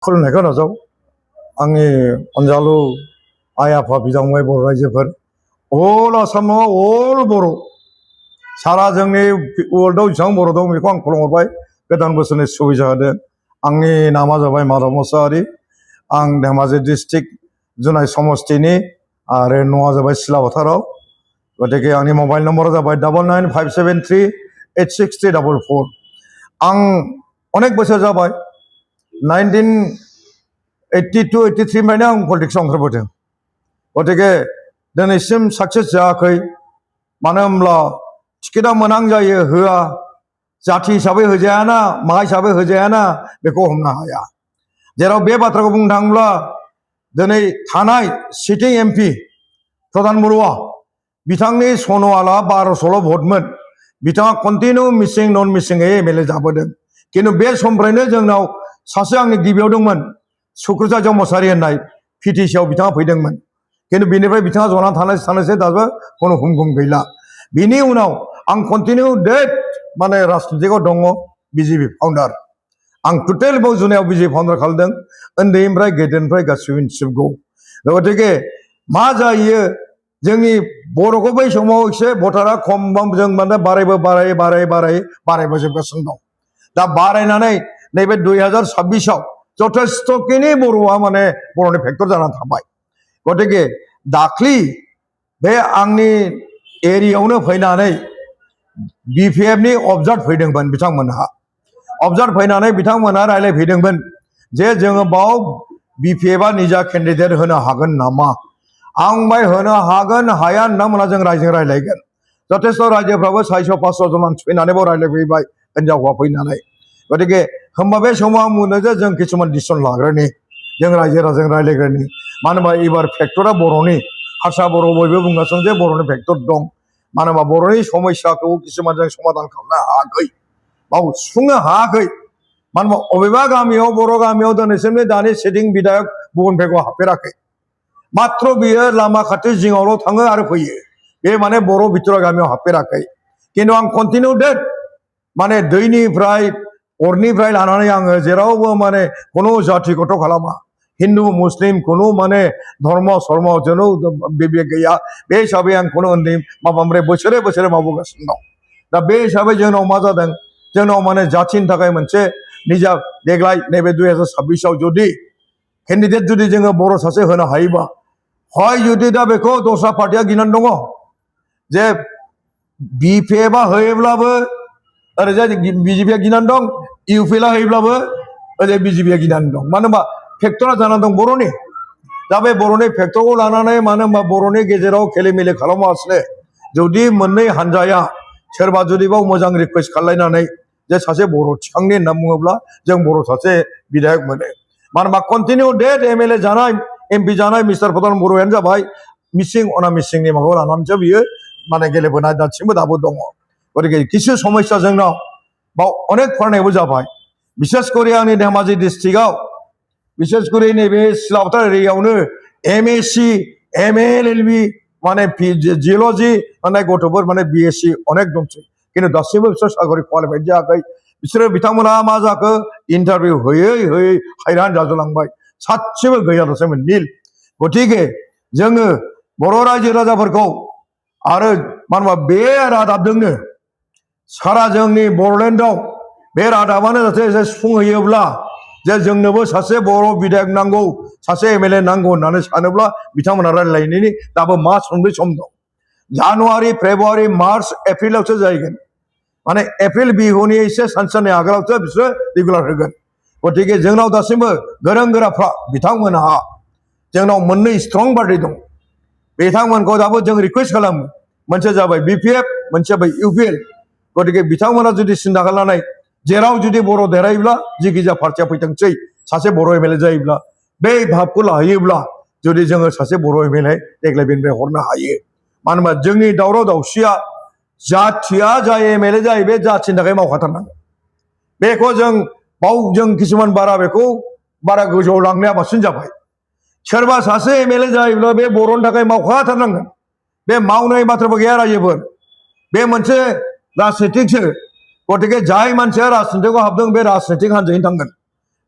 खुलुमनायखौ नाजाव आंनि अनजालु आइ आफा बिदांबाय बर' रायजोफोर अल आसामाव अल बर' सारा जोंनि वर्ल्डआव जेसेबां बर' दं बेखौ आं खुलुमहरबाय गोदान बोसोरनि सुबिदा होदों। आंनि नामा जाबाय माधव मुसाहारि। आं धेमाजि डिस्ट्रिक्ट जुनाय समस्तिनि आरो न'आ जाबाय सिलाफोथाराव। गतिके आंनि मबाइल नम्बरा जाबाय 9957386344। आं अनेक बोसोर जाबाय 1982-83 माने आं पलिटिक्सआव ओंखारबोदों। गतिके दिनैसिम साक्सेस जायाखै। मानो होनब्ला टिकेटआ मोनां जायो होआ, जाथि हिसाबै होजायाना मा हिसाबै होजायाना बेखौ हमनो हाया। जेराव बे बाथ्राखौ बुंनो थाङोब्ला दिनै थानाय सिटिं एमपि प्रधान बरुवा बिथांनि सन'वाला 1200ल' भटमोन। बिथाङा कन्टिनिउ मिसिं नन मिसिङै एमएलए जाबोदों। खिन्थु बे समनिफ्रायनो जोंनाव सासे आंनि गिबियाव दंमोन सुकृता मोसाहारि होननाय पिटिसिआव बिथाङा फैदोंमोन। खिन्थु बिनिफ्राय बिथाङा जना थानायसै दाबो कोनो हुम गैला। बिनि उनाव आं कन्टिनिउ डेट माने राजनितिकआव दङ बिजेपि फाउन्डार। आं टटेल बाव जुनायाव बिजेपि फाउन्डार खालामदों उन्दैनिफ्राय गेदेरनिफ्राय गासिबो। गतिके मा जायो जोंनि बर'खौ बै समाव एसे भटारा खम जों माने बारायबोजोबगासिनो दं। दा बारायनानै नैबे 2026आव जथेस्थ'खिनि बर'आ माने बर'नि फेक्टर जानानै थाबाय। गतिके दाख्लि बे आंनि एरियायावनो फैनानै बिपिएफनि अबजार्भ फैदोंमोन बिथांमोनहा। अबजार्भ फैनानै बिथांमोनहा रायज्लायफैदोंमोन जे जोङो बाव बिपिएफआ निजा केन्डिडेट होनो हागोन नामा। आं बाय होनो हागोन हाया होनना जों रायजों रायज्लायगोन। जथेस्थ' रायजोफ्राबो 400-500 जन मानसि फैनानै बाव रायज्लायफैबाय हिनजाव हौवा फैनानै। गतिके होमबा बे समाव आं बुङो जे जों किसुमान डिसिसन लाग्रोनि, जों रायजो राजाजों रायज्लायग्रोनि। मानो होनबा एबार फेक्टरा बर'नि, हारसा बर' बयबो बुंगासिनो जे बर'नि फेक्टर दं। मानो होनबा बर'नि समस्याखौ किसुमान जों समाधान खालामनो हायाखै, बाव सुफुंनो हायाखै। मानो होनबा अबेबा गामियाव बर' गामियाव दिनैसिमनि दानि सिटिं बिधायक गुबुन फेगआव हाबफेराखै। माथ्र बियो लामा खाथि जिङावल' थाङो आरो फैयो। बे माने बर' बिथोरा गामियाव हाबफेराखै। खिन्थु आं कन्टिनिउ डेट माने दैनिफ्राय अरनिफ्राय लानानै आङो जेरावबो माने खुनु जाथि गथ' खालामा। हिन्दु मुस्लिम खुनु माने धर्म सर्म जेनु बिबेक गैया। बे हिसाबै आं खुनु उन्दै माबानिफ्राय बोसोरे मावबोगासिनो दं। दा बे हिसाबै जोंनाव मा जादों, जोंनाव माने जाथिनि थाखाय मोनसे निजा देग्लाय नैबे 2026आव जुदि केन्डिडेट जुदि जोङो बर' सासे होनो हायोबा, हय जुदि दा बेखौ दस्रा पार्टिया गिनानै दङ जे बिपिएफआ होयोब्लाबो ओरैजाय बिजेपिया गिनानै दं, इउपिएलआ होयोब्लाबो ओरै बिजेपिया गिनानै दं। मानो होनबा फेक्टरा जानानै दं बर'नि। दा बे बर'नि फेक्टरखौ लानानै मानो होनबा बर'नि गेजेराव खेलिमेलि खालामालासिनो जुदि मोननै हानजाया सोरबा जुदि बाव मोजां रिकुवेस्ट खालायनानै जे सासे बर' थिखांनि होनना बुङोब्ला जों बर' सासे बिधायक मोनो। मानो होनबा कन्टिनिउ डेट एमएलए जानाय एमपि जानाय मिस्टार प्रधान बरुवायानो जाबाय मिसिं अनामिसिंनि माबाखौ लानानैसो बियो माने गेलेबोनाय दाबो दङ। गतिके किसु समस्या जोंनाव बाव अनेक फरायनायबो जाबाय। बिसेस करि आंनि धेमाजि डिस्ट्रिक्टआव बिसेस करि नैबे सिलाफोथार एरियायावनो एमएससि एमएलएलबि माने जिअल'जि होननाय गथ'फोर माने बिएससि अनेक दंसै। खिन्थु दासिमबो बिसोर साकरि क्वालिफाइड जायाखै। बिथांमोना मा जाखो इन्टारभिउ होयै हैरान जाजोबलांबाय। सासेबो गैया दासिमबो निल। गतिके जोङो बर' रायजो राजाफोरखौ आरो मानो होनबा बे रादाबजोंनो सारा जोंनि बर'लेण्डआव बे रादाबानो जाहाथे एसे सुफुंहैयोब्ला जे जोंनोबो सासे बर' बिधायक नांगौ, सासे एमएलए नांगौ होननानै सानोब्ला बिथांमोना रायज्लायनायनि दाबो मास मोनब्रै सम दं। जानुवारि फेब्रुवारि मार्च एप्रिलावसो जाहैगोन। माने एप्रिल बिहुनि एसे सानसे आगोलावसो बिसोरो रेगुलार होगोन। गतिके जोंनाव दासिमबो गोरों गोराफ्रा बिथांमोनहा जोंनाव मोननै स्ट्रं पार्टि दं। बिथांमोनखौ दाबो जों रिकुवेस्ट खालामो। मोनसे जाबाय बिपिएफ, मोनसे जाबाय इउपिएल। गतिके बिथांमोना जुदि सिन्था खालामनानै जेराव जुदि बर' देरहायोब्ला जिखिजाया पार्टिया फैथोंसै सासे बर' एमएलए जायोब्ला बे भाबखौ लाहैयोब्ला जुदि जोङो सासे बर' एमएलए देग्लाय बेनिफ्राय हरनो हायो। मानो होनबा जोंनि दावराव दावसिया जाथिया जाय एमएलए जायो बे जाथिनि थाखाय मावखाथारनांगोन। बेखौ जों बाव जों किसुमान बारा गोजौआव लांनाया बांसिन जाबाय। सोरबा सासे एमएलए जायोब्ला बे बर'नि थाखाय मावखाथारनांगोन। बे मावनाय बाथ्राबो गैया रायजोफोर। बे मोनसे राजनितिकसो। गतिके जाय मानसिया राजनितिकआव हाबदों बे राजनितिक हान्जायैनो थांगोन।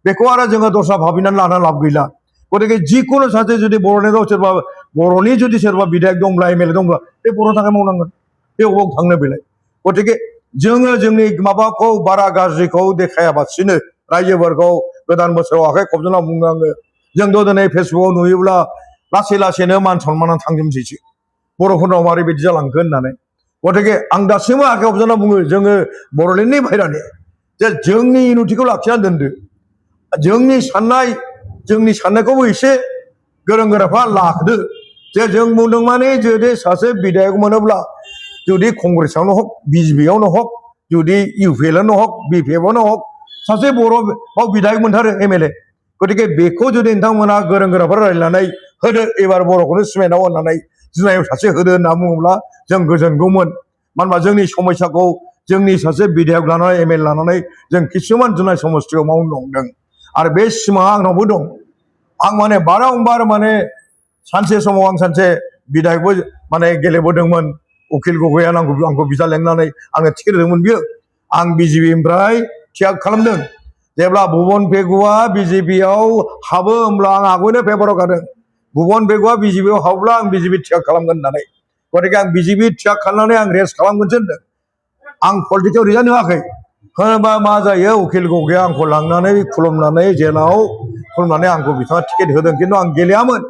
बेखौ आरो जोङो दस्रा भाबिनानै लाना लाब गैला गतिके जिखुनु सासे जुदि बर'नि राव सोरबा बर'नि जुदि सोरबा बिधायक दंब्ला एमएलए दंब्ला बे बर'नि थाखाय मावनांगोन बे अबाव थांनो बेलाय गतिके जोङो जोंनि माबाखौ बारा गाज्रिखौ देखायाबासिनो रायजोफोरखौ गोदान बोसोराव आखाइ खबजना बुङो आङो जोंथ' दिनै फेसबुकआव नुयोब्ला लासै लासैनो मान सनमाना थांजोबसैसो बर'फोरनाव मारै बिदि जालांखो होननानै गतिके आं दासिमबो आखाइ खबजना बुङो जोङो बर'लेण्डनि बाहेरानि जे जोंनि इउनिटिखौ लाखिनानै दोनदो जोंनि साननायखौबो एसे गोरों गोराफ्रा लाखदो जे जों बुंदों माने जुदि सासे बिधायक मोनोब्ला जुदि कंग्रेसआवनो हक बिजेपियावनो हक जुदि इउपिएलआवनो हक बिपिएफआवनो हक सासे बर' बिधायक मोनथारो एमएलए गतिके बेखौ जुदि नोंथांमोना गोरों गोराफोरा रायज्लायनानै होदो एबार बर'खौनो सिमायनाव होननानै जुनायाव सासे होदो होनना बुङोब्ला जों गोजोनगौमोन मानो होनबा जोंनि समस्याखौ जोंनि सासे बिधायक लानानै एमएलए लानानै जों किसुमान जुनाय समस्थियाव मावनो नंदों आरो बे सिमाङा आंनावबो दं आं माने बारंबार माने सानसे समाव आं सानसे बिधायकबो माने गेलेबोदोंमोन उकिल गगैया आंखौ बिदा लेंनानै आंनो टिकेट होदोंमोन बियो आं बिजेपिनिफ्राय थियाग खालामदों जेब्ला भुबन पेगुआ बिजेपियाव हाबो होमब्ला आं आगयनो पेपाराव गादों भुबन पेगुआ बिजेपियाव हाबोब्ला आं बिजेपि थियाग खालामगोन होननानै गतिके आं बिजेपि थियाग खालामनानै आं रेस्ट खालामगोनसो होनदों आं पलिटिक्सआव रिजाइन होआखै होनोबा मा जायो उकिल गगैया आंखौ लांनानै खुलुमनानै जेलाव खुलुमनानै आंखौ बिथाङा टिकेट होदों खिन्थु आं गेलेयामोन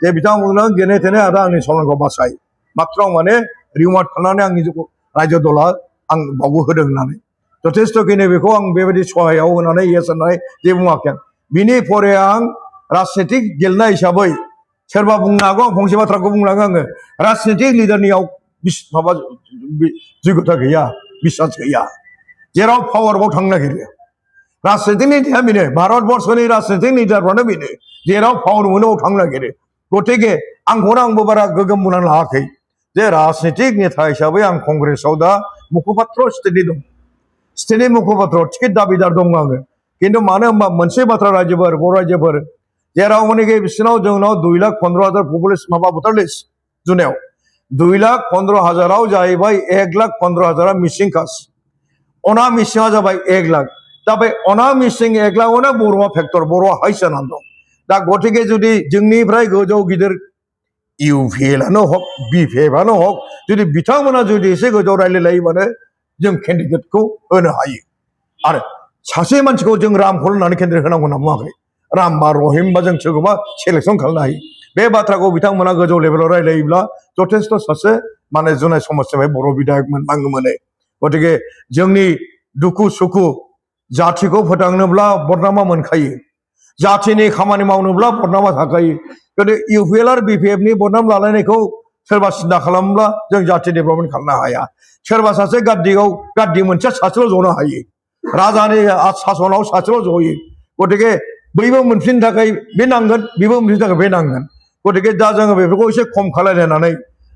जे बिथाङा बुंदों गेले थेने आदा आंनि सनमानखौ बासाय मात्र माने रिमार्क खालामनानै आंनि रायजो दला आं बावबो होदों होननानै जथेस्थ'खिनि बेखौ आं बेबायदि सहायाव होनानै येस होननानै जेबो बुङाखै आं बिनि परे आं राजनितिक गेलेनाय हिसाबै सोरबा बुंनो हागौ आं फंसे बाथ्राखौ बुंलाङो आङो राजनितिक लिडारनियाव माबा जयगथा गैया बिसास गैया जेराव पावार बाव थांनो नागिरो राजनितिक नीतिया बेनो भारतबर्षनि राजनितिक लिडारफ्रानो बेनो जेराव पावार मोनो बाव थांनो नागिरो गतिके आंखौनो आंबो बारा गोगोम बुंनानै लायाखै जे राजनितिक नेता हिसाबै आं कंग्रेसआव दा मुखपात्र स्टेटनि दं स्टेटनि मुखपात्र टिकेट दाबिदार दं आङो खिन्थु मानो होनबा मोनसे बाथ्रा रायजोफोर बर' रायजोफोर जेराव मानेकि बिसोरनाव जोंनाव 2,15,000 पपुलेसन माबा भटार लिस्ट जुनायाव 2,15,000 जाहैबाय 1,15,000 मिसिं कास्ट अनामिसिङा जाबाय 1 लाख दा बे अनामिसिं 1 लाखआवनो बर'आ फेक्टर बर'आ हाइस जानानै दं दा गतिके जुदि जोंनिफ्राय गोजौ गिदिर इउपिएलआनो हक बिपिएफआनो हक जुदि बिथांमोना जुदि एसे गोजौ रायलायलायोबानो जों केन्डिडेटखौ होनो हायो आरो सासे मानसिखौ जों रामखौ होननानै केन्डिडेट होनांगौ होनना बुङाखै राम बा रहिम बा जों सोरखौबा सेलेक्सन खालामनो हायो बे बाथ्राखौ बिथांमोना गोजौ लेभेलाव रायलायोब्ला जथेस्थ' सासे माने जुनाय समाजनिफ्राय बर' बिधायक मोननांगौ मोनो गतिके जोंनि दुखु सुखु जाथिखौ फोथांनोब्ला बदनामा मोनखायो जाथिनि खामानि मावनोब्ला बदनामा थाखायो गोदो इउपिएल आरो बिपिएफनि बदनाम लालायनायखौ सोरबा सिन्था खालामोब्ला जों जाथि डेभेलपमेन्ट खालामनो हाया सोरबा सासे गाद्दि मोनसे सासेल' जनो हायो राजानि सासनाव सासेल' जयो गतिके बैबो मोनफिननो थाखाय बे नांगोन बेबो मोनफिननो थाखाय बे नांगोन गतिके दा जोङो बेफोरखौ एसे खम खालायलायनानै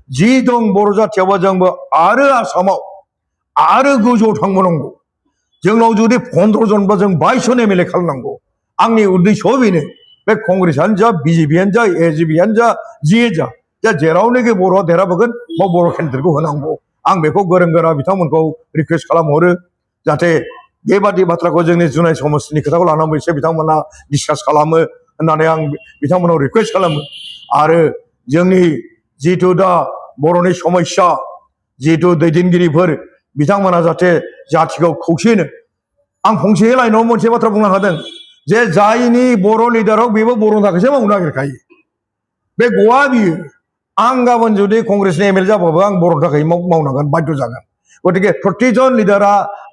जि दं बर' जाथियावबा जोंबो आरो आसामाव आरो गोजौआव थांबावनांगौ जोंनाव जुदि 15 जनबा जों 22 जन एमएलए खालामनांगौ आंनि उद्देश्यआ बेनो बे कंग्रेसआनो जा बिजेपियानो जा एजिपियानो जा जिए जा जेरावनोखि बर'आ देरहाबोगोन बाव बर' केन्डिडेटखौ होनांगौ आं बेखौ गोरों गोरा बिथांमोनखौ रिकुवेस्ट खालामहरो जाहाथे बेबादि बाथ्राखौ जोंनि जुनाय समस्थिनि खोथाखौ लानानै एसे बिथांमोना डिसकास खालामो होननानै आं बिथांमोनाव रिकुवेस्ट खालामो आरो जोंनि जिथु दा बर'नि समस्या जिथु दैदेनगिरिफोर बिथांमोना जाहाथे जाथिखौ खौसेनो आं फंसे लाइनाव मोनसे बाथ्रा बुंनो हादों जे जायनि बर' लिडाराव बेबो बर'नि थाखायसो मावनो नागिरखायो बे गवा बियो आं गाबोन जुदि कंग्रेसनि एमएलए जाबाबो आं बर'नि थाखाय मावनांगोन बाध्य जागोन गतिके प्रतिजन लिडारा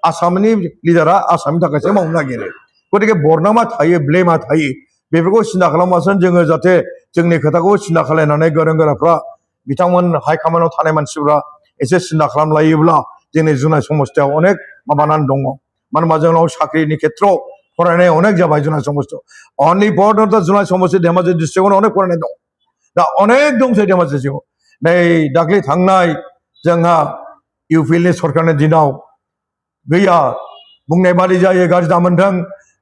आसामनि लिडारा आसामनि थाखायसो मावनो नागिरो गतिके बदनामा थायो ब्लेमा थायो बेफोरखौ सिन्था खालामबासो जोङो जाहाथे जोंनि खोथाखौ सिन्था खालामनानै गोरों गोराफ्रा बिथांमोन हाइकमान्डआव थानाय मानसिफ्रा एसे सिन्था खालामलायोब्ला जोंनि जुनाय समस्थियाव अनेक माबानानै दङ मानो होनबा जोंनाव साख्रिनि खेथ्रआव फरायनाय अनेक जाबाय जुनाय समस्थियाव अनलि फर जुनाय समस्ति धेमाजि डिस्ट्रिक्टआवनो अनेक फरायनाय दं दा अनेक दंसै धेमाजि डिस्ट्रिक्टआव नै दाख्लै थांनाय जोंहा इउपिएलनि सरकारनि दिनाव गैया बुंनाय बादि जायो गाज्रि दामोनथों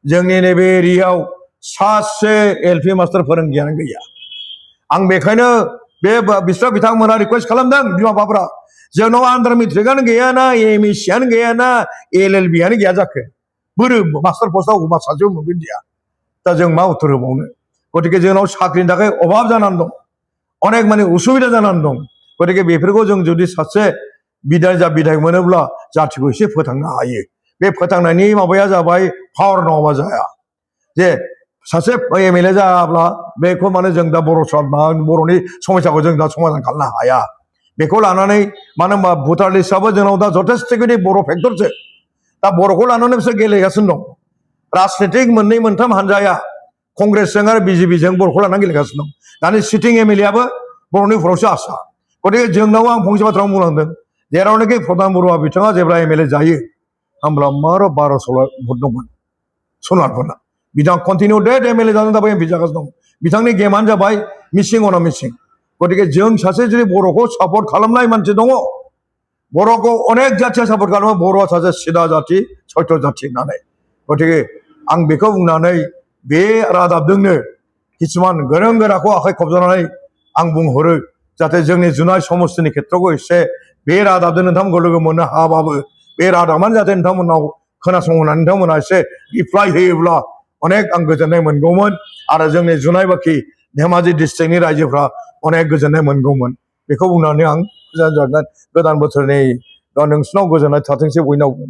जोंनि नैबे एरियायाव सासे एलपि मास्टार फोरोंगिरियानो गैया आं बेखायनो बे बिथांमोना रिकुवेस्ट खालामदों बिमा बिफाफ्रा जोंनाव आन्दार मेट्रिकआनो गैयाना एमएससियानो गैयाना एलएलबियानो गैया जाखो बोरो मास्टार पस्टआव अबा सासेयाव मोनगोन दिया दा जों मा उत्तर होबावनो गतिके जोंनाव साख्रिनि थाखाय अभाब जानानै दं अनेक माने उसुबिदा जानानै दं गतिके बेफोरखौ जों जुदि सासे बिधायक मोनोब्ला जाथिखौ एसे फोथांनो हायो बे फोथांनायनि माबाया जाबाय पावार नङाबा जाया जे सासे एमएलए जाब्ला बेखौ माने जों दा बर'नि समस्याखौ जों दा समाधान खालामनो हाया बेखौ लानानै मानो होनबा भटार लिस्टआबो जोंनाव दा जथेस्थ'खिनि बर' फेक्टरसो दा बर'खौ लानानै बिसोर गेलेगासिनो दं राजनितिक मोननै मोनथाम हानजाया कंग्रेसजों आरो बिजेपिजों बर'खौ लानानै गेलेगासिनो दं दानि सिटिं एमएलएआबो बर'नि भटावसो आसा गतिके जोंनाव आं फंसे बाथ्रा बुंलांदों जेरावनोखि प्रधान बरुवा बिथाङा जेब्ला एमएलए जायो होमब्ला मारो 1200 भट दंमोन सनारफोरना बिथाङा कन्टिनिउ डेट एमएलए जानो दाबो एमपि जागासिनो दं बिथांनि गेमानो जाबाय मिसिं अना मिसिं गतिके जों सासे जुदि बर'खौ सापर्ट खालामनाय मानसि दङ बर'खौ अनेक जाथिया सापर्ट खालामो बर'आ सासे सिदा जाथि सयथ' जाथि होननानै गतिके आं बेखौ बुंनानै बे रादाबजोंनो किसुमान गोरों गोराखौ आखाइ खबजानानै आं बुंहरो जाहाथे जोंनि जुनाय समस्तिनि खेत्रखौ एसे बे रादाबजों नोंथांमोनखौ लोगो मोननो हाबाबो बे रादाबानो जाहाथे नोंथांमोनाव खोनासंहोनानै नोंथांमोना एसे रिप्लाइ होयोब्ला अनेक आं गोजोननाय मोनगौमोन आरो जोंनि जुनाय बाखि धेमाजि डिस्ट्रिक्टनि रायजोफ्रा अनेक गोजोननाय मोनगौमोन बेखौ बुंनानै आं गोदान बोथोरनि नोंसिनाव गोजोननाय थाथोंसै बयनावबो